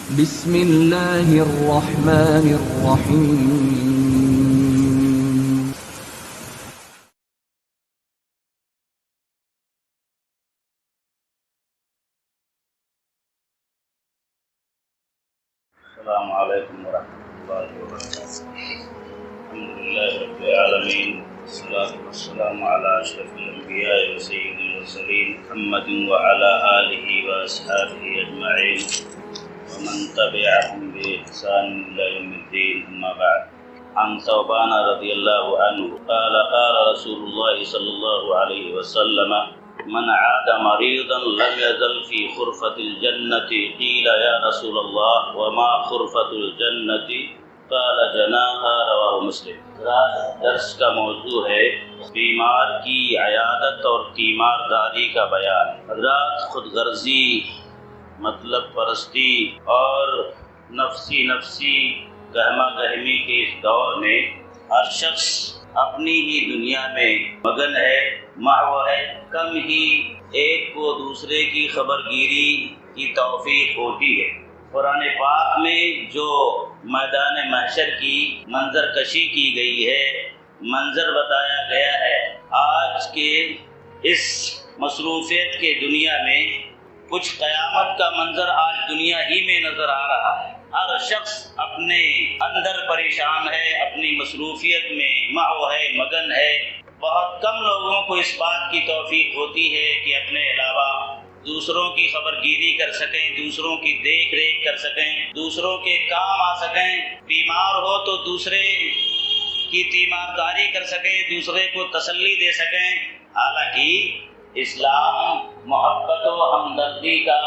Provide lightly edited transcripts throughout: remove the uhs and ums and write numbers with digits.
بسم اللہ الرحمن الرحیم. السلام علیکم ورحمۃ اللہ وبرکاتہ. الحمدللہ رب العالمین، والصلاة والسلام علی اشرف الانبیاء وسید المرسلین محمد وعلی آلہ واصحابہ اجمعین ومن تبعهم بإحسان إلى يوم الدين. أما بعد، عن ثوبان رضی اللہ عنہ قال قال رسول اللہ صلی اللہ علیہ وسلم: من عاد مريضا لم يزل في خرفة الجنة. قيل يا رسول الله وما خرفة الجنة؟ قال جناها. رواه مسلم. درس کا موضوع ہے بیمار کی عیادت اور تیمارداری کا بیان. حضرات، خود غرضی، مطلب پرستی اور نفسی گہما گہمی کے اس دور میں ہر شخص اپنی ہی دنیا میں مگن ہے، محو ہے. کم ہی ایک کو دوسرے کی خبر گیری کی توفیق ہوتی ہے. قرآن پاک میں جو میدان محشر کی منظر کشی کی گئی ہے، منظر بتایا گیا ہے، آج کے اس مصروفیت کے دنیا میں کچھ قیامت کا منظر آج دنیا ہی میں نظر آ رہا ہے. ہر شخص اپنے اندر پریشان ہے، اپنی مصروفیت میں محو ہے، مگن ہے. بہت کم لوگوں کو اس بات کی توفیق ہوتی ہے کہ اپنے علاوہ دوسروں کی خبر گیری کر سکیں، دوسروں کی دیکھ ریکھ کر سکیں، دوسروں کے کام آ سکیں. بیمار ہو تو دوسرے کی تیمارداری کر سکیں، دوسرے کو تسلی دے سکیں. حالانکہ اسلام محبت و ہمدردی کا،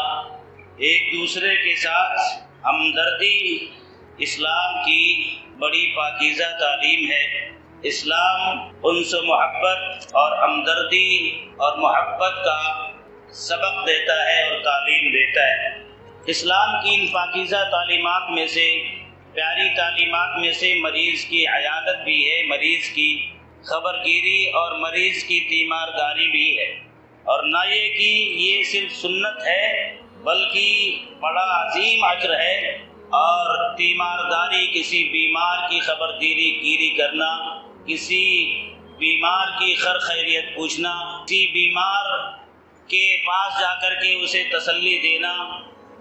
ایک دوسرے کے ساتھ ہمدردی اسلام کی بڑی پاکیزہ تعلیم ہے. اسلام انس و محبت اور ہمدردی اور محبت کا سبق دیتا ہے اور تعلیم دیتا ہے. اسلام کی ان پاکیزہ تعلیمات میں سے، پیاری تعلیمات میں سے مریض کی عیادت بھی ہے، مریض کی خبر گیری اور مریض کی تیمارداری بھی ہے. اور نہ یہ کہ یہ صرف سنت ہے بلکہ بڑا عظیم اجر ہے. اور تیمارداری، کسی بیمار کی خبر گیری کرنا، کسی بیمار کی خیریت پوچھنا، کسی بیمار کے پاس جا کر کے اسے تسلی دینا،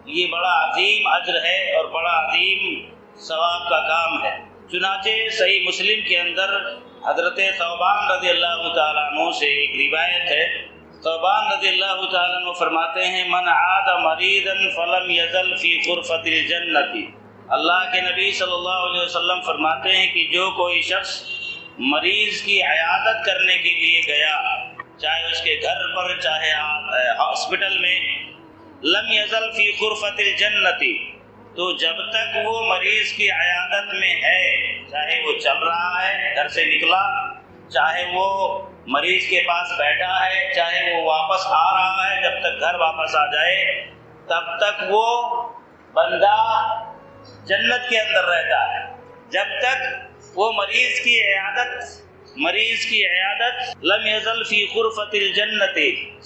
یہ بڑا عظیم اجر ہے اور بڑا عظیم ثواب کا کام ہے. چنانچہ صحیح مسلم کے اندر حضرت ثوبان رضی اللہ تعالیٰ عنہ سے ایک روایت ہے. ثوبان رضی اللہ تعالیٰ عنہ فرماتے ہیں: من عاد مریضا فلم یزل فی غرفۃ الجنۃ. اللہ کے نبی صلی اللہ علیہ وسلم فرماتے ہیں کہ جو کوئی شخص مریض کی عیادت کرنے کے لیے گیا، چاہے اس کے گھر پر چاہے ہاسپٹل میں، لم یزل فی غرفۃ الجنۃ، تو جب تک وہ مریض کی عیادت میں ہے، چاہے وہ چل رہا ہے، گھر سے نکلا، چاہے وہ مریض کے پاس بیٹھا ہے، چاہے وہ واپس آ رہا ہے، جب تک گھر واپس آ جائے تب تک وہ بندہ جنت کے اندر رہتا ہے. جب تک وہ مریض کی عیادت لم یزل فی غرفۃ الجنۃ،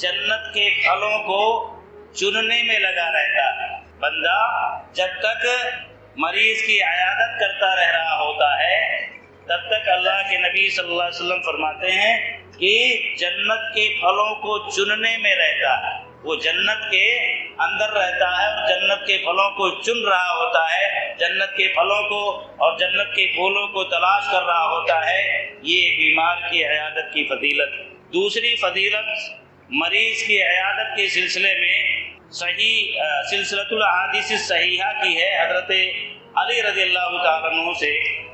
جنت کے پھلوں کو چننے میں لگا رہتا ہے. بندہ جب تک مریض کی عیادت کرتا رہ رہا ہوتا ہے تب تک اللہ کے نبی صلی اللہ علیہ وسلم فرماتے ہیں کہ جنت کے پھلوں کو چننے میں رہتا ہے. وہ جنت کے اندر رہتا ہے اور جنت کے پھلوں کو چن رہا ہوتا ہے، جنت کے پھلوں کو اور جنت کے پھولوں کو تلاش کر رہا ہوتا ہے. یہ بیمار کی عیادت کی فضیلت. دوسری فضیلت مریض کی عیادت کے سلسلے میں صحیح سلسلۃ الاحادیث الصحیحہ کی ہے. حضرت علی رضی اللہ تعالیٰ عنہ سے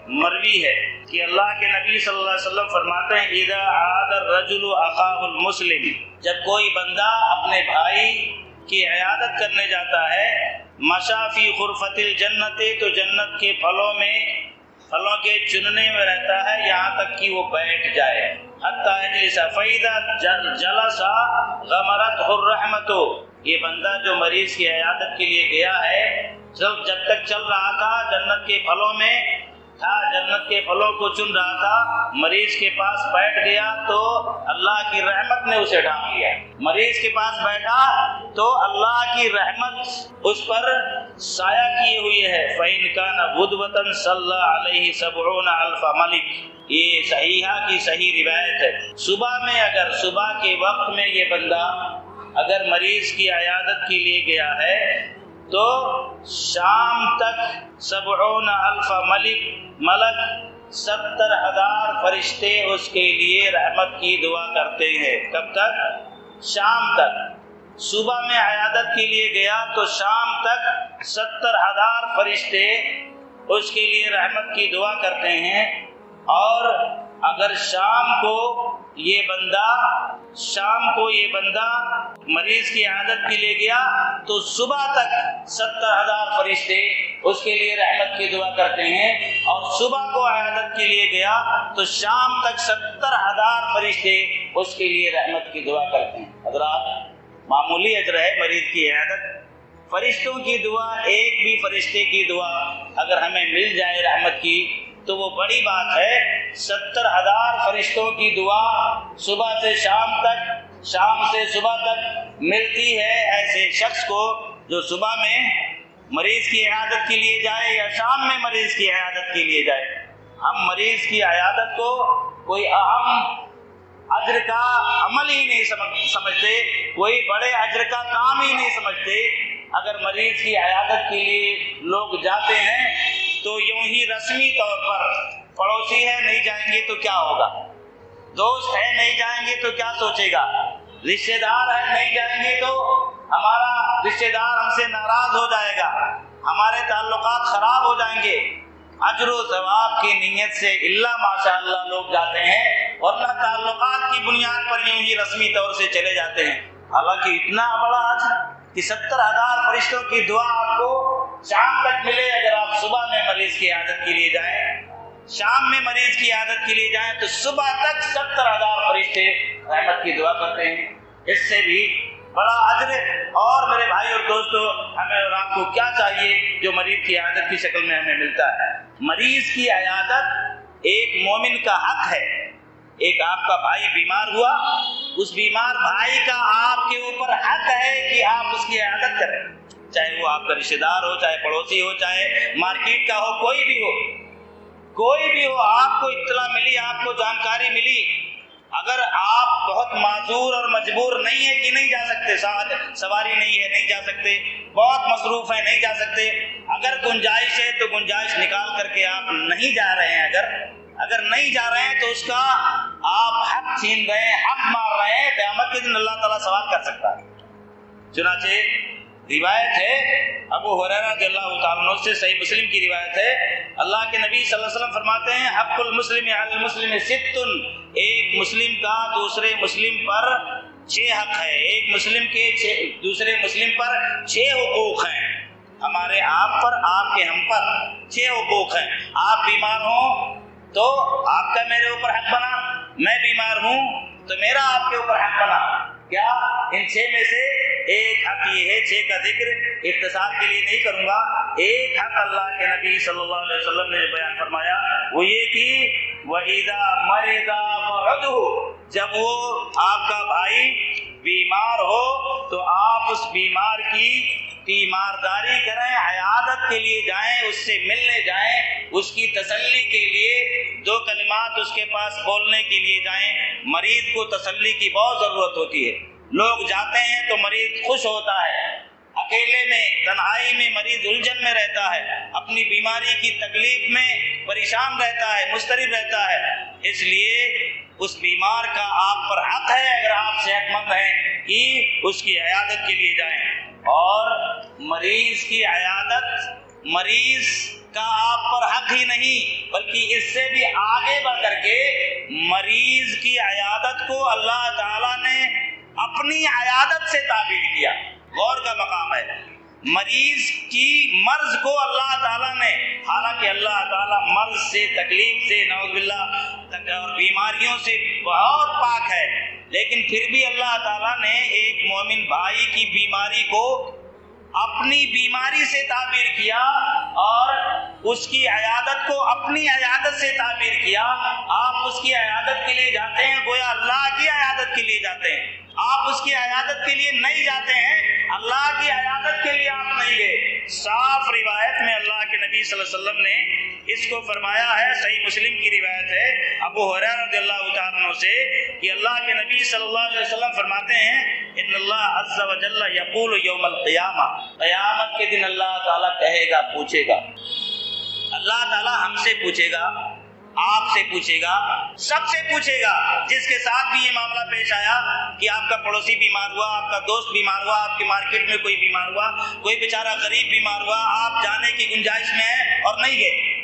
مروی ہے کہ اللہ کے نبی صلی اللہ علیہ وسلم فرماتے ہیں: اذا عاد الرجل اخاہ المسلم، جب کوئی بندہ اپنے بھائی کی عیادت کرنے جاتا ہے، مشى فی غرفۃ الجنۃ، تو جنت کے پھلوں کے چننے میں رہتا ہے یہاں تک کہ وہ بیٹھ جائے. حتی یجلس فاذا جلس غمرته الرحمۃ. یہ بندہ جو مریض کی عیادت کے لیے گیا ہے، جب تک چل رہا تھا جنت کے پھلوں میں تھا، جنت کے پھلوں کو چن رہا تھا، مریض کے پاس بیٹھ گیا تو اللہ کی رحمت نے اسے ڈھانپ لیا. مریض کے پاس بیٹھا تو اللہ کی رحمت اس پر سایہ کیے ہوئے ہے۔ فَإِنْ كَانَ غُدْوَةً صَلَّى عَلَيْهِ 70 ألف ملک، یہ صحیحہ کی صحیح روایت ہے۔ صبح میں، اگر صبح کے وقت میں یہ بندہ اگر مریض کی عیادت کے لیے گیا ہے تو شام تک 70 ألف ملک 70,000 فرشتے اس کے لیے رحمت کی دعا کرتے ہیں۔ کب تک؟ شام تک۔ صبح میں عیادت کے لیے گیا تو شام تک 70,000 فرشتے اس کے لیے رحمت کی دعا کرتے ہیں۔ اور اگر شام کو یہ بندہ مریض کی عیادت کے لیے گیا تو صبح تک 70,000 فرشتے اس کے لیے رحمت کی دعا کرتے ہیں، اور صبح کو عیادت کے لیے گیا تو شام تک 70,000 فرشتے اس کے لیے رحمت کی دعا کرتے ہیں۔ حضرات، معمولی اجر ہے مریض کی عیادت۔ فرشتوں کی دعا، ایک بھی فرشتے کی دعا اگر ہمیں مل جائے رحمت کی تو وہ بڑی بات ہے۔ 70,000 فرشتوں کی دعا صبح سے شام تک، شام سے صبح تک ملتی ہے ایسے شخص کو جو صبح میں مریض کی عیادت کے لیے جائے یا شام میں مریض کی عیادت کے لیے جائے۔ ہم مریض کی عیادت کو کوئی اہم اجر کا عمل ہی نہیں سمجھتے، کوئی بڑے اجر کا کام ہی نہیں سمجھتے۔ اگر مریض کی عیادت کے لیے لوگ جاتے ہیں تو یوں ہی رسمی طور پر، پڑوسی ہے نہیں جائیں گے تو کیا ہوگا، دوست ہے نہیں جائیں گے تو کیا سوچے گا، رشتہ دار ہے نہیں جائیں گے تو ہمارا رشتہ دار ہم سے ناراض ہو جائے گا، ہمارے تعلقات خراب ہو جائیں گے۔ اجر و ثواب کی نیت سے اللہ ماشاء اللہ لوگ جاتے ہیں، ورنہ تعلقات کی بنیاد پر یوں ہی رسمی طور سے چلے جاتے ہیں۔ حالانکہ اتنا بڑا اجر کہ 70,000 فرشتوں کی دعا آپ کو شام تک ملے۔ اگر آپ صبح میں مریض کی عیادت کے لیے جائیں، شام میں مریض کی عیادت کے لیے جائیں تو صبح تک 70,000 فرشتے رحمت کی دعا کرتے ہیں، اس سے بھی بڑا اجر۔ اور میرے بھائی اور دوستو، ہمیں اور آپ کو کیا چاہیے جو مریض کی عیادت کی شکل میں ہمیں ملتا ہے؟ مریض کی عیادت ایک مومن کا حق ہے۔ ایک آپ کا بھائی بیمار ہوا، اس بیمار بھائی کا آپ کے اوپر حق ہے کہ آپ اس کی عیادت کریں، چاہے وہ آپ کا رشتہ دار ہو، چاہے پڑوسی ہو، چاہے مارکیٹ کا ہو، کوئی بھی ہو، آپ کو اطلاع ملی، آپ کو جانکاری ملی، اگر آپ بہت معذور اور مجبور نہیں ہے کہ نہیں جا سکتے، سواری نہیں ہے نہیں جا سکتے، بہت مصروف ہے نہیں جا سکتے، اگر گنجائش ہے تو گنجائش نکال کر کے آپ نہیں جا رہے ہیں، اگر نہیں جا رہے ہیں تو اس کا آپ حق چھین رہے ہیں، حق مار رہے ہیں، قیامت کے دن اللہ تعالیٰ سوال کر سکتا ہے۔ چنانچہ روایت ہے ابو ہریرہ رضی اللہ تعالیٰ عنہ سے، صحیح مسلم کی روایت ہے، اللہ کے نبی صلی اللہ علیہ وسلم فرماتے ہیں حق المسلم علی المسلم ست، ایک مسلم کا دوسرے مسلم پر 6 حق ہے، ایک مسلم کے دوسرے مسلم پر 6 حقوق ہیں، ہمارے آپ پر، آپ کے ہم پر 6 حقوق ہیں۔ آپ بیمار ہوں تو آپ کا میرے اوپر حق بنا، میں بیمار ہوں تو میرا آپ کے اوپر حق بنا۔ کیا ان 6 میں سے ایک حق یہ ہے، 6 کا ذکر اختصار کے لیے نہیں کروں گا، ایک حق اللہ کے نبی صلی اللہ علیہ وسلم نے بیان فرمایا، وہ یہ کہ وَإِذَا مَرِضَ فَعُدْهُ، جب وہ آپ کا بھائی بیمار ہو تو آپ اس بیمار کی تیمارداری کریں، عیادت کے لیے جائیں، اس سے ملنے جائیں، اس کی تسلی کے لیے 2 کلمات اس کے پاس بولنے کے لیے جائیں۔ مریض کو تسلی کی بہت ضرورت ہوتی ہے، لوگ جاتے ہیں تو مریض خوش ہوتا ہے، اکیلے میں تنہائی میں مریض الجھن میں رہتا ہے، اپنی بیماری کی تکلیف میں پریشان رہتا ہے، مضطرب رہتا ہے، اس لیے اس بیمار کا آپ پر حق ہے، اگر آپ صحت مند ہیں، کہ اس کی عیادت کے لیے جائیں۔ اور مریض کی عیادت، مریض کا آپ پر حق ہی نہیں بلکہ اس سے بھی آگے بڑھ کر کے مریض کی عیادت کو اللہ تعالیٰ نے اپنی عیادت سے تعبیر کیا۔ غور کا مقام ہے، مریض کی مرض کو اللہ تعالیٰ نے، حالانکہ اللہ تعالیٰ مرض سے، تکلیف سے، نعوذ باللہ، اور بیماریوں سے بہت پاک ہے، لیکن پھر بھی اللہ تعالیٰ نے ایک مومن بھائی کی بیماری کو اپنی بیماری سے تعبیر کیا اور اس کی عیادت کو اپنی عیادت سے تعبیر کیا۔ آپ اس کی عیادت کے لیے جاتے ہیں، گویا اللہ کی عیادت کے لیے جاتے ہیں۔ آپ اس کی عیادت کے لیے نہیں جاتے ہیں، اللہ کی عیادت کے لیے آپ نہیں گئے۔ صاف روایت میں اللہ کے نبی صلی اللہ علیہ وسلم نے اس کو فرمایا ہے، صحیح مسلم کی روایت ہے ابو ہریرہ رضی اللہ تعالیٰ عنہ سے کہ اللہ کے نبی صلی اللہ علیہ وسلم فرماتے ہیں ان اللہ عز و جل یقول یوم القیامہ، قیامت کے دن اللہ تعالیٰ کہے گا، پوچھے گا، اللہ تعالیٰ ہم سے پوچھے گا، آپ سے پوچھے گا، سب سے پوچھے گا جس کے ساتھ بھی یہ معاملہ پیش آیا کہ آپ کا پڑوسی بیمار ہوا، آپ کا دوست بیمار ہوا، آپ کی مارکیٹ میں کوئی بیمار ہوا، کوئی بیچارہ غریب بیمار ہوا، آپ جانے کی گنجائش میں ہیں اور نہیں گئے۔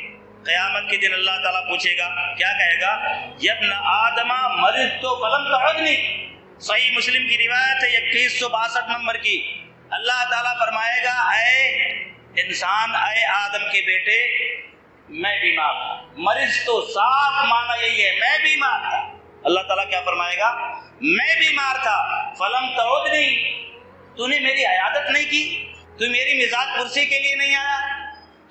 قیامت کے دن اللہ تعالیٰ پوچھے گا، کیا کہے گا؟ یبن آدم مرضت فلم تعدنی، صحیح مسلم کی روایت ہے 2162 نمبر کی۔ اللہ تعالیٰ فرمائے گا اے انسان، اے آدم کے بیٹے، میں بیمار تھا، مرض تو صاف معنی یہی ہے، میں بیمار تھا۔ اللہ تعالیٰ کیا فرمائے گا؟ میں بیمار تھا، فلم تعدنی، تو نے میری عیادت نہیں کی، تو میری مزاج پرسی کے لیے نہیں آیا،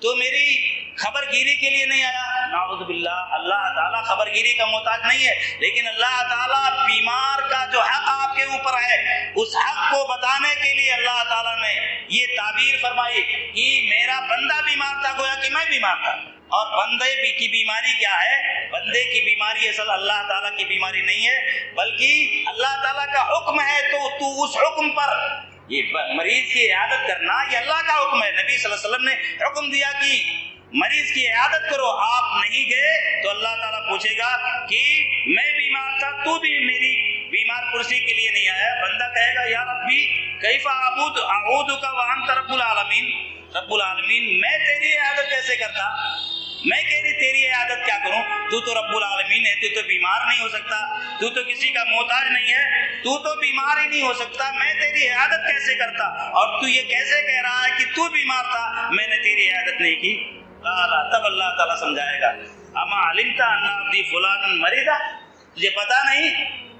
تو میری خبر گیری کے لیے نہیں آیا۔ نعوذ باللہ، اللہ تعالیٰ خبر گیری کا محتاج نہیں ہے، لیکن اللہ تعالیٰ بیمار کا جو حق آپ کے اوپر ہے اس حق کو بتانے کے لیے اللہ تعالیٰ نے یہ تعبیر فرمائی کہ میرا بندہ بیمار تھا، گویا کہ میں بیمار تھا۔ اور بندے کی بیماری کیا ہے؟ بندے کی بیماری اصل اللہ تعالیٰ کی بیماری نہیں ہے، بلکہ اللہ تعالیٰ کا حکم ہے، تو اس حکم پر یہ مریض کی عیادت کرنا یہ اللہ کا حکم ہے۔ نبی صلی اللہ علیہ وسلم نے حکم دیا کہ مریض کی عیادت کرو، آپ نہیں گئے تو اللہ تعالیٰ پوچھے گا کہ میں بیمار تھا، تو بھی میری بیمار پرسی کے لیے نہیں آیا۔ بندہ کہے گا یا ربی کیف اعوذک وانت رب العالمین، رب العالمین میں تیری عیادت کیسے کرتا، میں تیری عیادت کیا کروں، تو تو رب العالمین ہے، تو تو بیمار نہیں ہو سکتا، تو تو کسی کا محتاج نہیں ہے، تو تو بیمار ہی نہیں ہو سکتا، میں تیری عیادت کیسے کرتا، اور تو یہ کیسے کہہ رہا ہے کہ تو بیمار تھا، میں نے تیری عیادت نہیں کی۔ تب اللہ تعالیٰ سمجھائے گا اما علمت ان عبدی فلان مریضا، تجھے پتا نہیں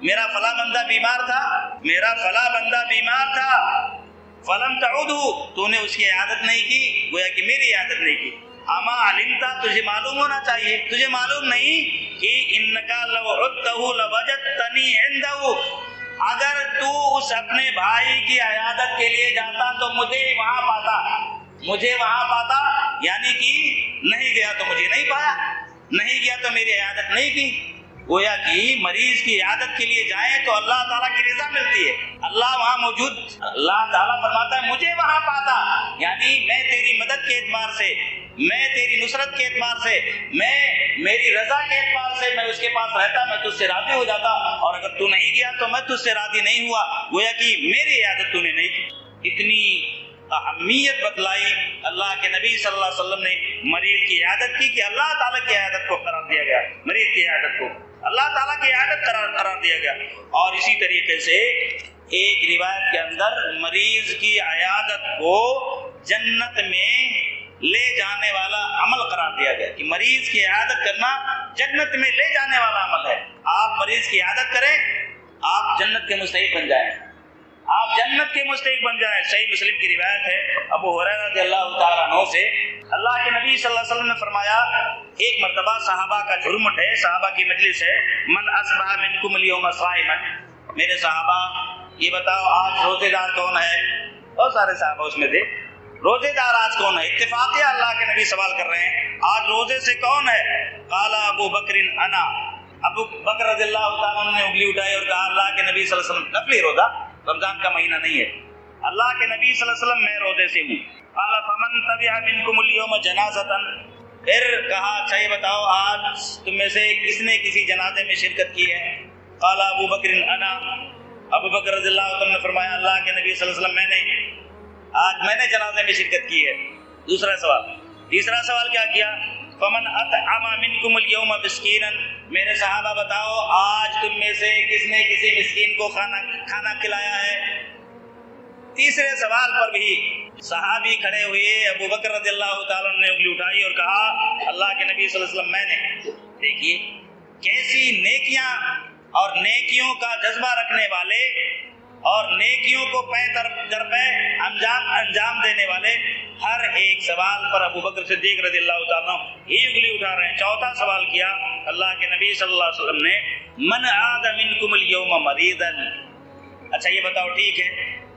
میرا فلاں بندہ بیمار تھا، میرا فلاں بندہ بیمار تھا، فلم تعودہ، تو نے اس کی عیادت نہیں کی، گویا کہ میری عیادت نہیں کی۔ اما علمتا، تجھے معلوم ہونا چاہیے، تجھے معلوم نہیں کہ انکا لو عدتہ لوجدتنی عندہ، اگر تو اس اپنے بھائی کی عیادت کے لیے جاتا تو مجھے وہاں پاتا، یعنی کہ نہیں گیا تو مجھے نہیں پایا، نہیں گیا تو میری عیادت نہیں کی۔ گویا کہ مریض کی عیادت کے لیے جائیں تو اللہ تعالیٰ کی رضا ملتی ہے، اللہ وہاں موجود، اللہ تعالیٰ فرماتا ہے مجھے وہاں پاتا، یعنی میں تیری مدد کے اعتبار سے، میں تیری نصرت کے اعتبار سے، میں میری رضا کے اعتبار سے میں اس کے پاس رہتا، میں تجھ سے راضی ہو جاتا، اور اگر تو نہیں گیا تو میں تجھ سے راضی نہیں ہوا، گویا کہ میری عیادت تو نے نہیں کی۔ اتنی اہمیت بتلائی اللہ کے نبی صلی اللہ علیہ وسلم نے مریض کی عیادت کی کہ اللہ تعالیٰ کی عیادت کو قرار دیا گیا، مریض کی عیادت کو اللہ تعالیٰ کی عیادت قرار دیا گیا۔ اور اسی طریقے سے ایک روایت کے اندر مریض کی عیادت کو جنت میں لے جانے والا عمل قرار دیا گیا کہ مریض کی عیادت کرنا جنت میں لے جانے والا عمل ہے۔ آپ مریض کی عیادت کریں، آپ جنت کے مستحق بن جائیں، آپ جنت کے مستحق بن جائیں۔ صحیح مسلم کی روایت ہے ابو ہریرہ رضی اللہ تعالیٰ عنہ سے، اللہ کے نبی صلی اللہ علیہ وسلم نے فرمایا ایک مرتبہ صحابہ کا جھرمٹ ہے، صحابہ کی مجلس ہے، من اصبح منکم اليوم صائما، میرے صحابہ یہ بتاؤ آج روزے دار کون ہے؟ بہت سارے صحابہ اس میں تھے، روزے دار آج کون ہے؟ اتفاقیہ اللہ کے نبی سوال کر رہے ہیں آج روزے سے کون ہے؟ قال ابو بکر انا، ابو بکر رضی اللہ تعالیٰ عنہ نے انگلی اٹھائی اور کہا اللہ کے نبی صلی اللہ علیہ وسلم، نفلی روزہ، رمضان کا مہینہ نہیں ہے، اللہ کے نبی صلی اللہ علیہ وسلم میں روزے سے ہوں۔ قال فمن تبع منکم اليوم جنازۃ، پھر کہا اچھا یہ بتاؤ آج تم میں سے کس نے کسی جنازے میں شرکت کی ہے؟ قال ابو بکر انا، ابو بکر رضی اللہ عنہ نے فرمایا اللہ کے نبی صلی اللہ علیہ وسلم میں نے جنازے میں شرکت کی ہے۔ دوسرا سوال، تیسرا سوال کیا کیا؟ فمن اطعم منکم اليوم مسکینا، میرے صحابہ بتاؤ آج تم میں سے کس نے کسی مسکین کو کھانا کھلایا ہے؟ تیسرے سوال پر بھی صحابی کھڑے ہوئے، ابو بکر رضی اللہ تعالیٰ نے انگلی اٹھائی اور کہا اللہ کے نبی صلی اللہ علیہ وسلم میں نے۔ دیکھیے کیسی نیکیاں اور نیکیوں کا جذبہ رکھنے والے اور نیکیوں کو پے در پے انجام دینے والے، ہر ایک سوال پر ابو بکر صدیق رضی اللہ تعالیٰ ہی انگلی اٹھا رہے ہیں۔ چوتھا سوال کیا اللہ کے نبی صلی اللہ علیہ وسلم نے، من عاد منکم اليوم مریضا، اچھا یہ بتاؤ ٹھیک ہے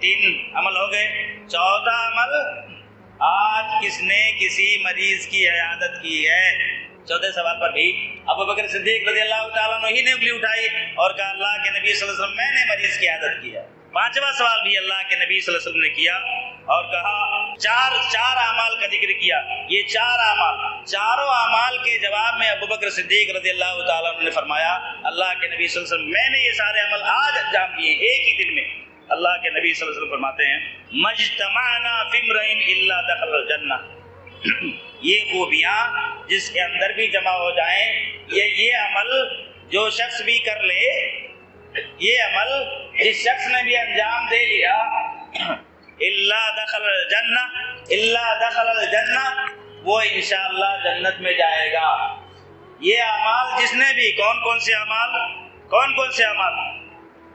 3 عمل ہو گئے، چوتھا عمل آج کس نے کسی مریض کی عیادت کی ہے؟ چوتھے سوال پر بھی ابو بکر صدیق رضی اللہ تعالیٰ عنہ ہی نے انگلی اٹھائی اور کہا اللہ کے نبی صلی اللہ علیہ وسلم میں نے مریض کی عیادت کی ہے۔ 5واں سوال بھی اللہ کے نبی صلی اللہ علیہ وسلم نے کیا اور کہا چار اعمال کا ذکر کیا، یہ 4 اعمال، چاروں اعمال کے جواب میں ابو بکر صدیق رضی اللہ تعالیٰ عنہ نے فرمایا اللہ کے نبی صلی اللہ علیہ وسلم میں نے یہ سارے عمل آج انجام دیے ایک ہی دن میں۔ اللہ کے نبی صلی اللہ علیہ وسلم فرماتے ہیں مجتمعنا فی امرئن الا دخل الجنہ، یہ خوبیاں جس کے اندر بھی جمع ہو جائیں، یہ عمل جو شخص بھی کر لے، یہ عمل جس شخص نے بھی انجام دے لیا الا دخل الجنہ، الا دخل الجنہ، وہ انشاءاللہ جنت میں جائے گا۔ یہ اعمال جس نے بھی کون سے اعمال؟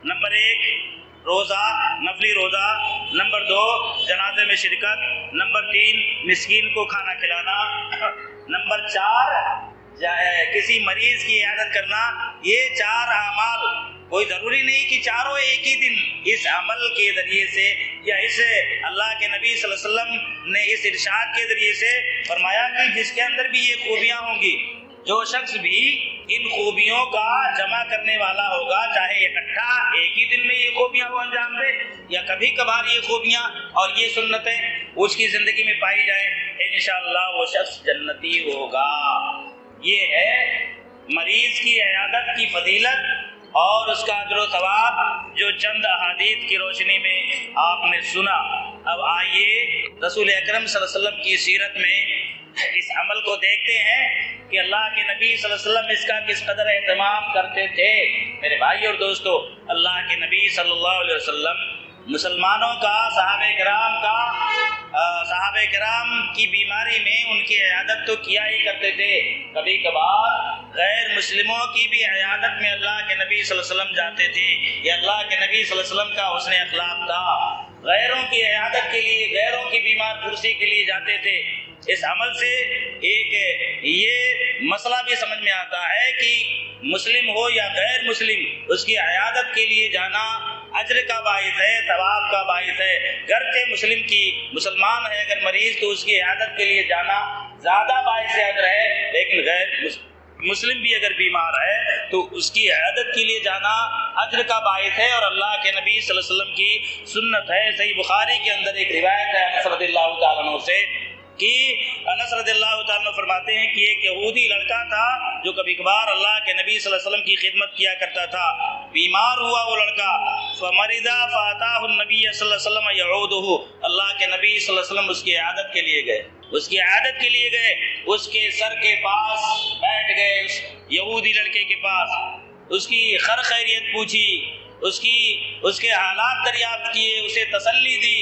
نمبر 1 روزہ، نفلی روزہ، نمبر 2 جنازے میں شرکت، نمبر 3 مسکین کو کھانا کھلانا، نمبر 4 کسی مریض کی عیادت کرنا، یہ 4 اعمال کوئی ضروری نہیں کہ چاروں ایک ہی دن، اس عمل کے ذریعے سے یا اس اللہ کے نبی صلی اللہ علیہ وسلم نے اس ارشاد کے ذریعے سے فرمایا کہ جس کے اندر بھی یہ خوبیاں ہوں گی، جو شخص بھی ان خوبیوں کا جمع کرنے والا ہوگا، چاہے اکٹھا ایک ہی دن میں یہ خوبیاں وہ انجام دے یا کبھی کبھار یہ خوبیاں اور یہ سنتیں اس کی زندگی میں پائی جائیں، انشاءاللہ وہ شخص جنتی ہوگا۔ یہ ہے مریض کی عیادت کی فضیلت اور اس کا اجر و ثواب جو چند احادیث کی روشنی میں آپ نے سنا۔ اب آئیے رسول اکرم صلی اللہ علیہ وسلم کی سیرت میں اس عمل کو دیکھتے ہیں کہ اللہ کے نبی صلی اللہ علیہ وسلم اس کا کس قدر اہتمام کرتے تھے۔ میرے بھائی اور دوستو، اللہ کے نبی صلی اللہ علیہ وسلم مسلمانوں کا، صحابہ کرام کی بیماری میں ان کی عیادت تو کیا ہی کرتے تھے، کبھی کبھار غیر مسلموں کی بھی عیادت میں اللہ کے نبی صلی اللہ علیہ وسلم جاتے تھے۔ یہ اللہ کے نبی صلی اللہ علیہ وسلم کا حسن اخلاق تھا، غیروں کی عیادت کے لیے، غیروں کی بیمار پرسی کے لیے جاتے تھے۔ اس عمل سے ایک یہ مسئلہ بھی سمجھ میں آتا ہے کہ مسلم ہو یا غیر مسلم، اس کی عیادت کے لیے جانا اجر کا باعث ہے، ثواب کا باعث ہے۔ گرچہ مسلمان ہے اگر مریض تو اس کی عیادت کے لیے جانا زیادہ باعث اجر ہے، لیکن غیر مسلم بھی اگر بیمار ہے تو اس کی عیادت کے لیے جانا اجر کا باعث ہے اور اللہ کے نبی صلی اللہ علیہ وسلم کی سنت ہے۔ صحیح بخاری کے اندر ایک روایت ہے انس رضی اللہ تعالیٰ عنہ سے کہ انس رضی اللہ تعالیٰ عنہ فرماتے ہیں کہ ایک یہودی لڑکا تھا جو کبھی کبھار اللہ کے نبی صلی اللہ علیہ وسلم کی خدمت کیا کرتا تھا۔ بیمار ہوا وہ لڑکا، فمرض فاتاه النبی صلی اللہ علیہ وسلم يعوده، اللہ کے نبی صلی اللہ علیہ وسلم اس کی عیادت کے لیے گئے، اس کے سر کے پاس بیٹھ گئے، اس یہودی لڑکے کے پاس، اس کی خیریت پوچھی، اس کے حالات دریافت کیے، اسے تسلی دی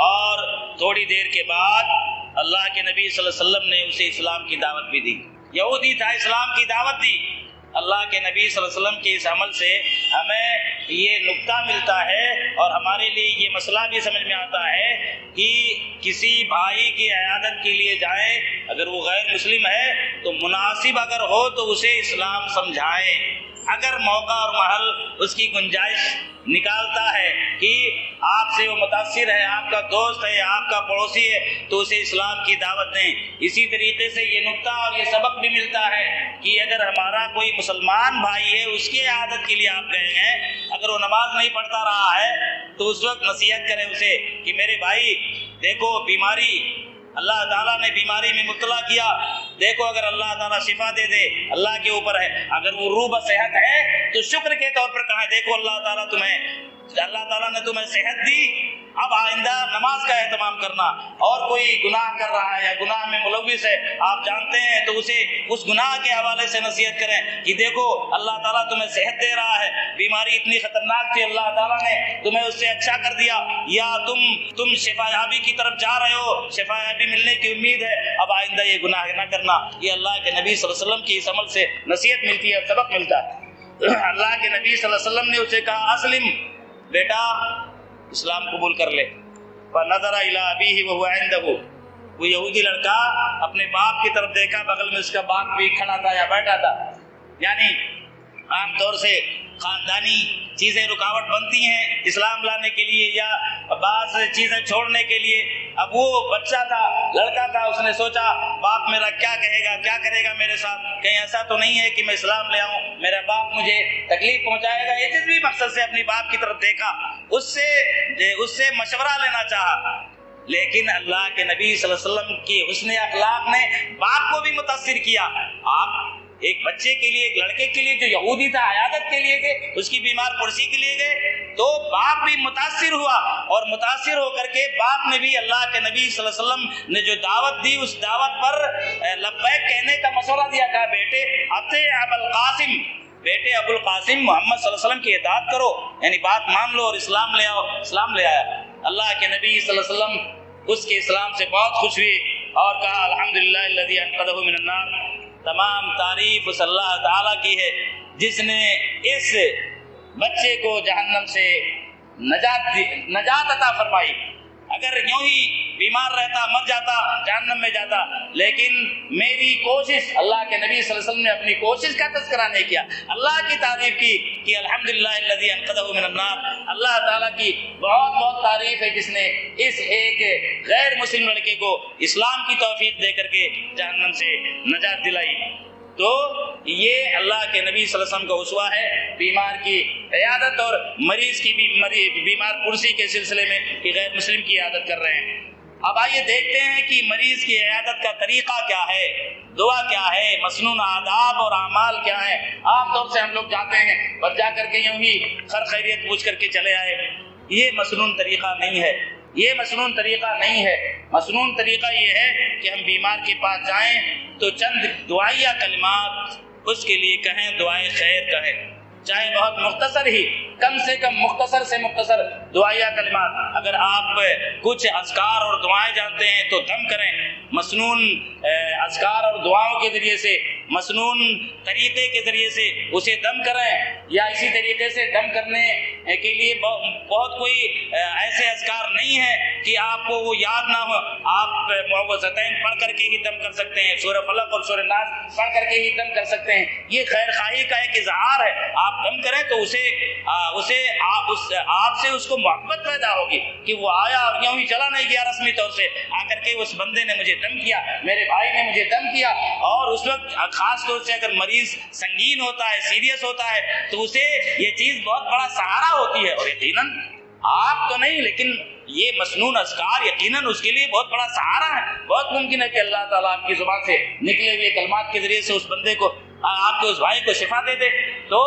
اور تھوڑی دیر کے بعد اللہ کے نبی صلی اللہ علیہ وسلم نے اسے اسلام کی دعوت بھی دی۔ یہودی تھا، اسلام کی دعوت دی۔ اللہ کے نبی صلی اللہ علیہ وسلم کے اس عمل سے ہمیں یہ نقطہ ملتا ہے اور ہمارے لیے یہ مسئلہ بھی سمجھ میں آتا ہے کہ کسی بھائی کی عیادت کے لیے جائیں، اگر وہ غیر مسلم ہے تو مناسب اگر ہو تو اسے اسلام سمجھائیں۔ اگر موقع اور محل اس کی گنجائش نکالتا ہے کہ آپ سے وہ متاثر ہے، آپ کا دوست ہے، آپ کا پڑوسی ہے، تو اسے اسلام کی دعوت دیں۔ اسی طریقے سے یہ نقطہ اور یہ سبق بھی ملتا ہے کہ اگر ہمارا کوئی مسلمان بھائی ہے، اس کی عیادت کے لیے آپ گئے ہیں، اگر وہ نماز نہیں پڑھتا رہا ہے تو اس وقت نصیحت کریں اسے کہ میرے بھائی دیکھو، بیماری اللہ تعالیٰ نے بیماری میں مبتلا کیا، دیکھو اگر اللہ تعالیٰ شفا دے دے اللہ کے اوپر ہے، اگر وہ روح بصحت ہے تو شکر کے طور پر کہا دیکھو اللہ تعالیٰ نے تمہیں صحت دی، اب آئندہ نماز کا اہتمام کرنا۔ اور کوئی گناہ کر رہا ہے یا گناہ میں ملوث ہے، آپ جانتے ہیں، تو اسے اس گناہ کے حوالے سے نصیحت کریں کہ دیکھو اللہ تعالیٰ تمہیں صحت دے رہا ہے، بیماری اتنی خطرناک تھی، اللہ تعالیٰ نے تمہیں اس سے اچھا کر دیا، یا تم شفا یابی کی طرف جا رہے ہو، شفا یابی ملنے کی امید ہے، اب آئندہ یہ گناہ نہ کرنا۔ یہ اللہ کے نبی صلی اللہ علیہ وسلم کی اس عمل سے نصیحت ملتی ہے، سبق ملتا ہے۔ اللہ کے نبی صلی اللہ علیہ وسلم نے اسے کہا اسلم، بیٹا اسلام قبول کر لے۔ فنظر الی ابیہ وهو عنده، وہ یہودی لڑکا اپنے باپ کی طرف دیکھا، بغل میں اس کا باپ بھی کھڑا تھا یا بیٹھا تھا۔ یعنی عام طور سے خاندانی چیزیں رکاوٹ بنتی ہیں اسلام لانے کے لیے یا بعض چیزیں چھوڑنے کے لیے. اب وہ بچہ تھا, لڑکا تھا, اس نے سوچا باپ میرا کیا کہے گا, کیا کرے گا میرے ساتھ, کہیں ایسا تو نہیں ہے کہ میں اسلام لے آؤں, میرا باپ مجھے تکلیف پہنچائے گا. یہ جس بھی مقصد سے اپنی باپ کی طرف دیکھا, اس سے مشورہ لینا چاہا. لیکن اللہ کے نبی صلی اللہ علیہ وسلم کی حسن اخلاق نے باپ کو بھی متاثر کیا. آپ ایک بچے کے لیے, ایک لڑکے کے لیے جو یہودی تھا عیادت کے لیے گئے, اس کی بیمار پرسی کے لیے گئے, تو باپ بھی متاثر ہوا, اور متاثر ہو کر کے باپ نے بھی اللہ کے نبی صلی اللہ علیہ وسلم نے جو دعوت دی, اس دعوت پر لبیک کہنے کا مشورہ دیا. کہا بیٹے ابو القاسم محمد صلی اللہ علیہ وسلم کی اطاعت کرو, یعنی بات مان لو اور اسلام لے آؤ. اسلام لے آیا. اللہ کے نبی صلی اللہ علیہ وسلم اس کے اسلام سے بہت خوش ہوئے اور کہا الحمدللہ الذی انقذہ من النار. تمام تعریف اس اللہ تعالیٰ کی ہے جس نے اس بچے کو جہنم سے نجات عطا فرمائی. اگر یوں ہی بیمار رہتا, مر جاتا, جہنم میں جاتا. لیکن میری کوشش, اللہ کے نبی صلی اللہ علیہ وسلم نے اپنی کوشش کا تذکرہ نہیں کیا, اللہ کی تعریف کی کہ الحمدللہ الذی انقذہ من النار. اللہ تعالیٰ کی بہت بہت تعریف ہے جس نے اس ایک غیر مسلم لڑکے کو اسلام کی توفیق دے کر کے جہنم سے نجات دلائی. تو یہ اللہ کے نبی صلی اللہ علیہ وسلم کا اسوہ ہے بیمار کی عیادت اور مریض کی بیمار پرسی کے سلسلے میں کہ غیر مسلم کی عیادت کر رہے ہیں. اب آئیے دیکھتے ہیں کہ مریض کی عیادت کا طریقہ کیا ہے, دعا کیا ہے, مسنون آداب اور اعمال کیا ہیں. عام طور سے ہم لوگ جاتے ہیں اور جا کر کے یوں ہی خیر خیریت پوچھ کر کے چلے آئے. یہ مسنون طریقہ نہیں ہے, یہ مسنون طریقہ نہیں ہے. مسنون طریقہ یہ ہے کہ ہم بیمار کے پاس جائیں تو چند دعائیہ کلمات اس کے لیے کہیں, دعائے خیر کہیں, چاہے بہت مختصر ہی, کم سے کم مختصر سے مختصر دعائیہ کلمات. اگر آپ کچھ اذکار اور دعائیں جانتے ہیں تو دم کریں, مسنون اذکار اور دعاؤں کے ذریعے سے, مسنون طریقے کے ذریعے سے اسے دم کریں. یا اسی طریقے سے دم کرنے کے لیے بہت کوئی ایسے اذکار نہیں ہیں کہ آپ کو وہ یاد نہ ہو. آپ معوذتین پڑھ کر کے ہی دم کر سکتے ہیں, سورہ فلق اور سورہ ناس پڑھ کر کے ہی دم کر سکتے ہیں. یہ خیر خواہی کا ایک اظہار ہے. آپ دم کریں تو آپ سے اس کو محبت پیدا ہوگی کہ وہ آیا اور یوں ہی چلا نہیں گیا رسمی طور سے, آ کر کے اس بندے نے مجھے دم کیا, میرے بھائی نے مجھے دم کیا. اور اس وقت خاص طور سے اگر مریض سنگین ہوتا ہے, سیریس ہوتا ہے, تو اسے یہ چیز بہت بڑا سہارا ہوتی ہے. اور یقیناً آپ تو نہیں, لیکن یہ مسنون اذکار یقیناً اس کے لیے بہت بڑا سہارا ہے. بہت ممکن ہے کہ اللہ تعالیٰ آپ کی زبان سے نکلے ہوئے کلمات کے ذریعے سے اس بندے کو, آپ کے اس بھائی کو شفا دے دے. تو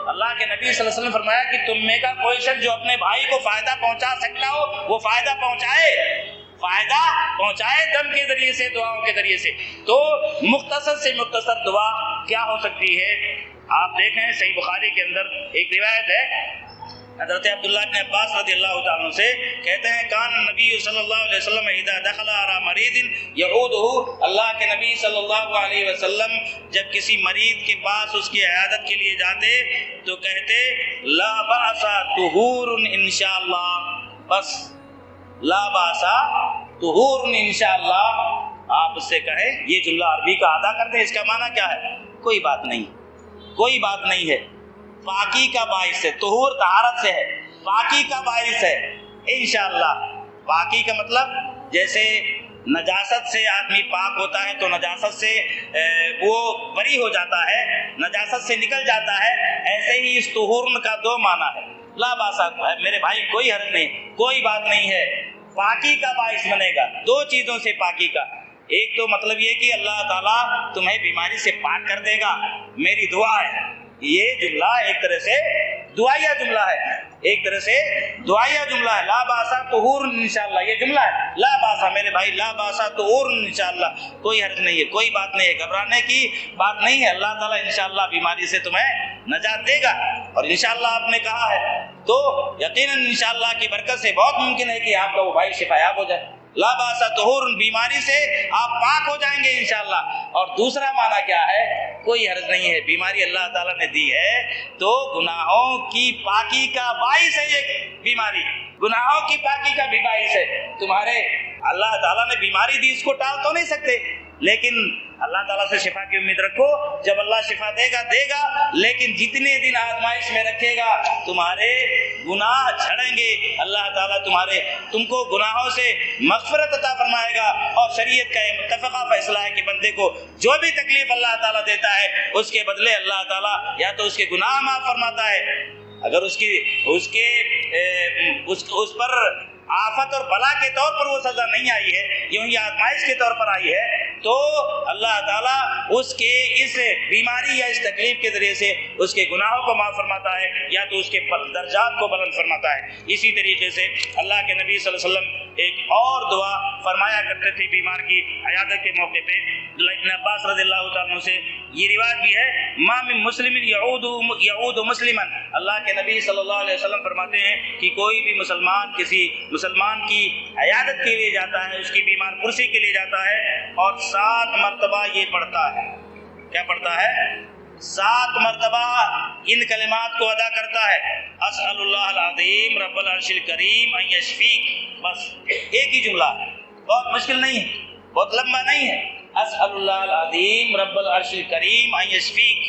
اللہ کے نبی صلی اللہ علیہ وسلم نے فرمایا کہ تم میں کا کوئی شخص جو اپنے بھائی کو فائدہ پہنچا سکتا ہو وہ فائدہ پہنچائے دم کے ذریعے سے, دعاؤں کے ذریعے سے. تو مختصر سے مختصر دعا کیا ہو سکتی ہے؟ آپ دیکھیں صحیح بخاری کے اندر ایک روایت ہے, حضرت عبداللہ بن عباس رضی اللہ تعالیٰ عنہ سے کہتے ہیں کان نبی صلی اللہ علیہ وسلم اذا دخل علی مریض یعودہ, اللہ کے نبی صلی اللہ علیہ وسلم جب کسی مریض کے پاس اس کی عیادت کے لیے جاتے تو کہتے لا بأس طہور انشاءاللہ, بس لا بأس طہور انشاءاللہ. آپ اس سے کہیں, یہ جملہ عربی کا ادا کر دیں, اس کا معنی کیا ہے؟ کوئی بات نہیں, کوئی بات نہیں ہے, پاکی کا باعث ہے. طہور طہارت سے ہے, پاکی کا باعث ہے انشاءاللہ. پاکی کا مطلب جیسے نجاست سے آدمی پاک ہوتا ہے تو نجاست سے وہ بری ہو جاتا ہے, نجاست سے نکل جاتا ہے, ایسے ہی اس طہور کا دو معنی ہے. لا باسا, میرے بھائی کوئی حرج نہیں, کوئی بات نہیں ہے, پاکی کا باعث بنے گا. دو چیزوں سے پاکی کا, ایک تو مطلب یہ کہ اللہ تعالیٰ تمہیں بیماری سے پاک کر دے گا, میری دعا ہے. یہ جملہ ایک طرح سے دعائیہ جملہ ہے, ایک طرح سے دعائیہ جملہ ہے. لا باسا طہور انشاءاللہ, یہ جملہ ہے. لا باسا میرے بھائی, لا باسا طہور انشاءاللہ, کوئی حرج نہیں ہے, کوئی بات نہیں ہے, گھبرانے کی بات نہیں ہے. اللہ تعالیٰ انشاءاللہ بیماری سے تمہیں نجات دے گا. اور انشاءاللہ آپ نے کہا ہے تو یقیناً انشاءاللہ کی برکت سے بہت ممکن ہے کہ آپ کا وہ بھائی شفایاب ہو جائے. لا باسا طہور, بیماری سے آپ پاک ہو جائیں گے انشاءاللہ. اور دوسرا معنی کیا ہے؟ کوئی حرج نہیں ہے, بیماری اللہ تعالیٰ نے دی ہے تو گناہوں کی پاکی کا باعث ہے. یہ بیماری گناہوں کی پاکی کا بھی باعث ہے. تمہارے اللہ تعالیٰ نے بیماری دی، اس کو ٹال تو نہیں سکتے، لیکن اللہ تعالیٰ سے شفا کی امید رکھو، جب اللہ شفا دے گا، لیکن جتنے دن آزمائش میں رکھے گا تمہارے گناہ جھڑیں گے، اللہ تعالیٰ تم کو گناہوں سے مغفرت عطا فرمائے گا، اور شریعت کا یہ متفقہ فیصلہ ہے کہ بندے کو جو بھی تکلیف اللہ تعالیٰ دیتا ہے اس کے بدلے اللہ تعالیٰ یا تو اس کے گناہ معاف فرماتا ہے، اگر اس پر آفت اور بلا کے طور پر وہ سزا نہیں آئی ہے، یوں ہی آزمائش کے طور پر آئی ہے، تو اللہ تعالیٰ اس کے اس بیماری یا اس تکلیف کے ذریعے سے اس کے گناہوں کو معاف فرماتا ہے یا تو اس کے درجات کو بلند فرماتا ہے۔ اسی طریقے سے اللہ کے نبی صلی اللہ علیہ وسلم ایک اور دعا فرمایا کرتے تھے بیمار کی عیادت کے موقع پہ۔ ابن عباس رضی اللہ تعالیٰ عنہ سے یہ رواج بھی ہے، ما من مسلم یعود مسلما، اللہ کے نبی صلی اللہ علیہ وسلم فرماتے ہیں کہ کوئی بھی مسلمان کسی مسلمان کی عیادت کے لیے جاتا ہے، اس کی بیمار پرسی کے لیے جاتا ہے اور 7 مرتبہ یہ پڑھتا ہے، کیا پڑھتا ہے؟ 7 مرتبہ ان کلمات کو ادا کرتا ہے، اسأل اللہ العظیم رب العرش الکریم ان یشفیک، بس ایک ہی جملہ ہے، بہت مشکل نہیں ہے، بہت لمبا نہیں ہے، اسأل اللہ العظیم رب العرش الکریم ان یشفیک،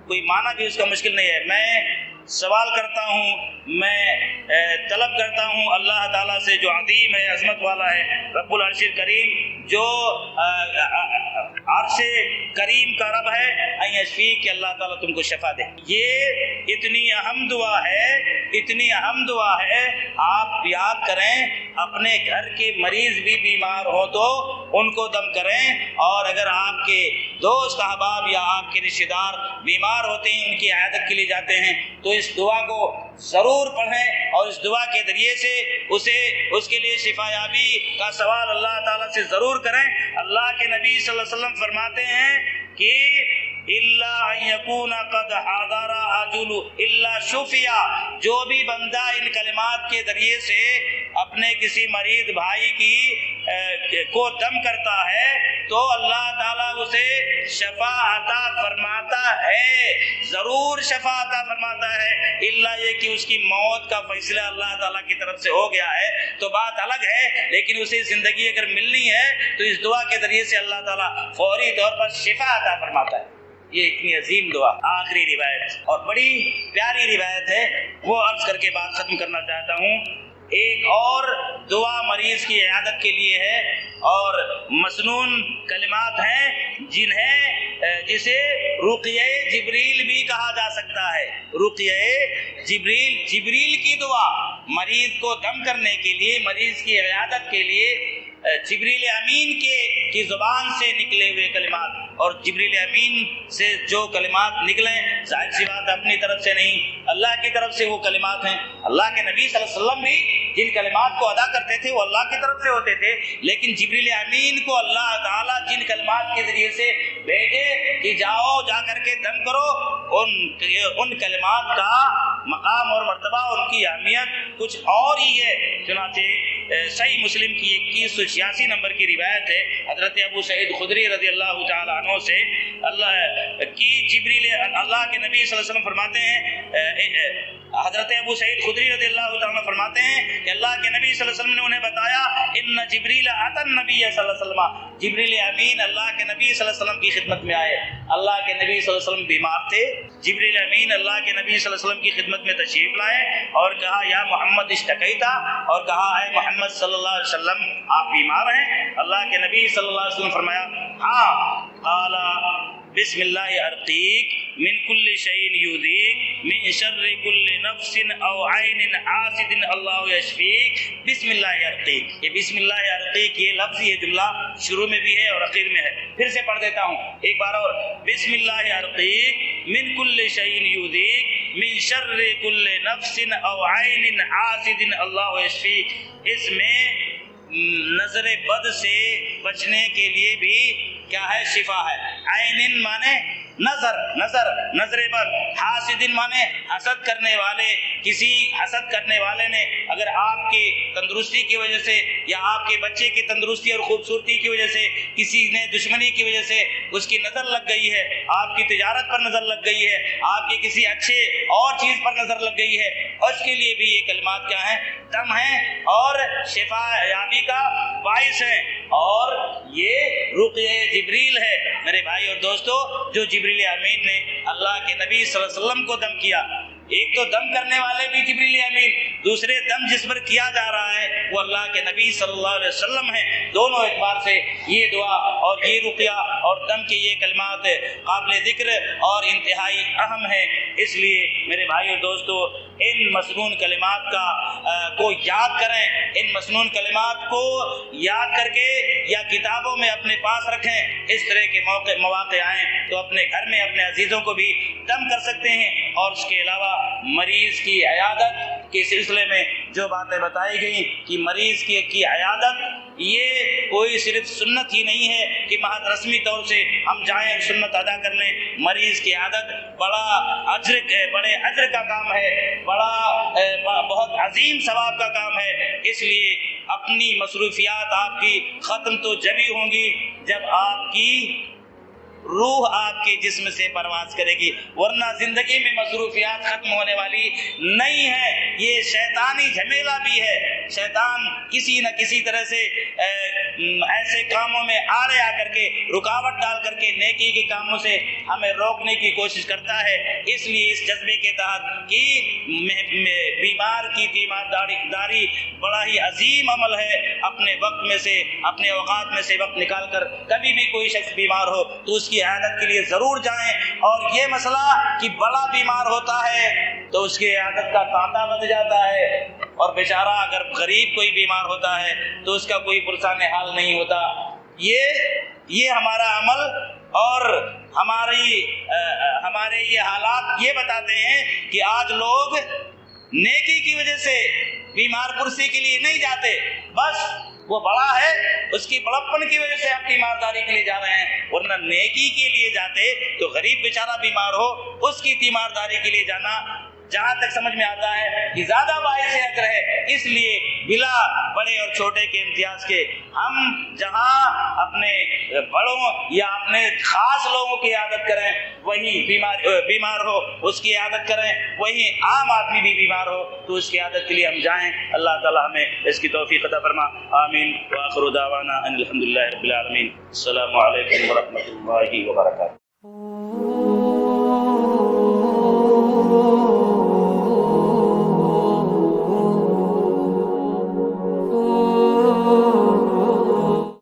کوئی معنی بھی اس کا مشکل نہیں ہے۔ میں سوال کرتا ہوں، میں طلب کرتا ہوں اللہ تعالیٰ سے جو عظیم ہے، عظمت والا ہے، رب العرش الکریم جو عرش کریم کا رب ہے، ان یشفیک، کہ اللہ تعالیٰ تم کو شفا دے۔ یہ اتنی اہم دعا ہے، آپ یاد کریں، اپنے گھر کے مریض بھی بیمار ہو تو ان کو دم کریں، اور اگر آپ کے دوست احباب یا آپ کے رشتہ دار بیمار ہوتے ہیں، ان کی عیادت کے لیے جاتے ہیں، تو اس دعا کو ضرور پڑھیں اور اس دعا کے ذریعے سے اس کے لیے شفا یابی کا سوال اللہ تعالیٰ سے ضرور کریں۔ اللہ کے نبی صلی اللہ علیہ وسلم فرماتے ہیں کہ الا ان یکون قد حاضر اجل الا شفیا، جو بھی بندہ ان کلمات کے ذریعے سے اپنے کسی مریض بھائی کو دم کرتا ہے تو اللہ تعالیٰ اسے شفا عطا فرماتا ہے، ضرور شفا عطا فرماتا ہے، الا یہ کہ اس کی موت کا فیصلہ اللہ تعالیٰ کی طرف سے ہو گیا ہے تو بات الگ ہے، لیکن اسے زندگی اگر ملنی ہے تو اس دعا کے ذریعے سے اللہ تعالیٰ فوری طور پر شفا عطا فرماتا ہے۔ یہ اتنی عظیم دعا، آخری روایت اور بڑی پیاری روایت ہے، وہ عرض کر کے بات ختم کرنا چاہتا ہوں۔ ایک اور دعا مریض کی عیادت کے لیے ہے، اور مسنون کلمات ہیں جسے رقیہ جبریل بھی کہا جا سکتا ہے۔ رقیہ جبریل کی دعا، مریض کو دم کرنے کے لیے، مریض کی عیادت کے لیے جبریل امین کی زبان سے نکلے ہوئے کلمات، اور جبریل امین سے جو کلمات نکلیں ظاہر سی بات اپنی طرف سے نہیں، اللہ کی طرف سے وہ کلمات ہیں۔ اللہ کے نبی صلی اللہ علیہ وسلم بھی جن کلمات کو ادا کرتے تھے وہ اللہ کی طرف سے ہوتے تھے، لیکن جبریل امین کو اللہ تعالیٰ جن کلمات کے ذریعے سے بھیجے کہ جاؤ جا کر کے دم کرو، ان کلمات کا مقام اور مرتبہ، ان کی اہمیت کچھ اور ہی ہے۔ چنانچہ صحیح مسلم کی 2186 نمبر کی روایت ہے، حضرت ابو سعید خدری رضی اللہ تعالیٰ عنہ سے اللہ کے نبی صلی اللہ علیہ وسلم فرماتے ہیں، حضرت ابو سعید خدری رضی اللہ تعالیٰ عنہ فرماتے ہیں کہ اللہ کے نبی صلی اللہ علیہ وسلم نے انہیں بتایا، ان جبریل اتى النبی صلی اللہ علیہ وسلم، جبریل امین اللہ کے نبی صلی اللہ علیہ وسلم کی خدمت میں آئے۔ اللہ کے نبی صلی اللہ علیہ وسلم بیمار تھے، جبریل امین اللہ کے نبی صلی اللہ علیہ وسلم کی خدمت میں تشریف لائے اور کہا یا محمد اشتکیتا، اور کہا اے محمد صلی اللہ علیہ وسلم آپ بیمار ہیں؟ اللہ کے نبی صلی اللہ علیہ وسلم فرمایا ہاں، قال بسم اللہ ارقیک من کل شیء یؤذیک من شر کل نفس او عین حاسد اللہ یشفیک، بسم اللہ ارقیک۔ یہ بسم اللہ ارقیک یہ لفظ، یہ جملہ شروع میں بھی ہے اور اخیر میں ہے، پھر سے پڑھ دیتا ہوں ایک بار اور، بسم اللہ ارقیک من کل شیء یؤذیک من شر کل نفس او عین حاسد اللہ یشفیک۔ اس میں نظر بد سے بچنے کے لیے بھی کیا ہے؟ شفا ہے۔ عین مانے نظر بد، حاسدن مانے حسد کرنے والے، کسی حسد کرنے والے نے اگر آپ کی تندرستی کی وجہ سے یا آپ کے بچے کی تندرستی اور خوبصورتی کی وجہ سے کسی نے دشمنی کی وجہ سے اس کی نظر لگ گئی ہے، آپ کی تجارت پر نظر لگ گئی ہے، آپ کے کسی اچھے اور چیز پر نظر لگ گئی ہے، اس کے لیے بھی یہ کلمات کیا ہیں؟ دم ہیں اور شفا یابی کا باعث ہیں، اور یہ رقیہ جبریل ہے میرے بھائی اور دوستو، جو جبریل امین نے اللہ کے نبی صلی اللہ علیہ وسلم کو دم کیا۔ ایک تو دم کرنے والے بھی جبریل امین، دوسرے دم جس پر کیا جا رہا ہے وہ اللہ کے نبی صلی اللہ علیہ وسلم ہیں۔ دونوں اعتبار سے یہ دعا اور یہ رقیہ اور دم کے یہ کلمات قابل ذکر اور انتہائی اہم ہیں۔ اس لیے میرے بھائی اور دوستو، ان مسنون کلمات کو یاد کریں، ان مسنون کلمات کو یاد کر کے یا کتابوں میں اپنے پاس رکھیں۔ اس طرح کے مواقع آئیں تو اپنے گھر میں اپنے عزیزوں کو بھی دم کر سکتے ہیں۔ اور اس کے علاوہ مریض کی عیادت کے سلسلے میں جو باتیں بتائی گئیں کہ مریض کی عیادت یہ کوئی صرف سنت ہی نہیں ہے کہ محض رسمی طور سے ہم جائیں اور سنت ادا کر لیں۔ مریض کی عیادت بڑے اجر کا کام ہے، بہت عظیم ثواب کا کام ہے۔ اس لیے اپنی مصروفیات آپ کی ختم تو جبھی ہوں گی جب آپ کی روح آپ کے جسم سے پرواز کرے گی، ورنہ زندگی میں مصروفیات ختم ہونے والی نہیں ہے۔ یہ شیطانی جھمیلا بھی ہے، شیطان کسی نہ کسی طرح سے ایسے کاموں میں آڑے آ کر کے رکاوٹ ڈال کر کے نیکی کے کاموں سے ہمیں روکنے کی کوشش کرتا ہے۔ اس لیے اس جذبے کے تحت کہ بیمار کی تیمارداری بڑا ہی عظیم عمل ہے، اپنے وقت میں سے اپنے اوقات میں سے وقت نکال کر کبھی بھی کوئی شخص بیمار ہو تو اس کی عیادت کے لیے ضرور جائیں۔ اور یہ مسئلہ کہ بڑا بیمار ہوتا ہے تو اس کی عیادت کا کانٹا بن جاتا ہے، اور بیچارہ اگر غریب کوئی بیمار ہوتا ہے تو اس کا کوئی پرسان حال نہیں ہوتا۔ یہ ہمارا عمل اور ہمارے یہ حالات یہ بتاتے ہیں کہ آج لوگ نیکی کی وجہ سے بیمار پرسی کے لیے نہیں جاتے، بس وہ بڑا ہے اس کی بڑپن کی وجہ سے ہم تیمارداری کے لیے جا رہے ہیں، ورنہ نیکی کے لیے جاتے تو غریب بیچارہ بیمار ہو اس کی تیمارداری کے لیے جانا جہاں تک سمجھ میں آتا ہے کہ زیادہ باعث اجر ہے۔ اس لیے بلا بڑے اور چھوٹے کے امتیاز کے ہم جہاں اپنے بڑوں یا اپنے خاص لوگوں کی عیادت کریں، وہیں بیمار ہو اس کی عیادت کریں، وہیں عام آدمی بھی بیمار ہو تو اس کی عیادت کے لیے ہم جائیں۔ اللہ تعالی ہمیں اس کی توفیق عطا فرما، آمین۔ وآخر دعوانا ان الحمدللہ رب العالمین۔ السلام علیکم ورحمۃ اللہ وبرکاتہ۔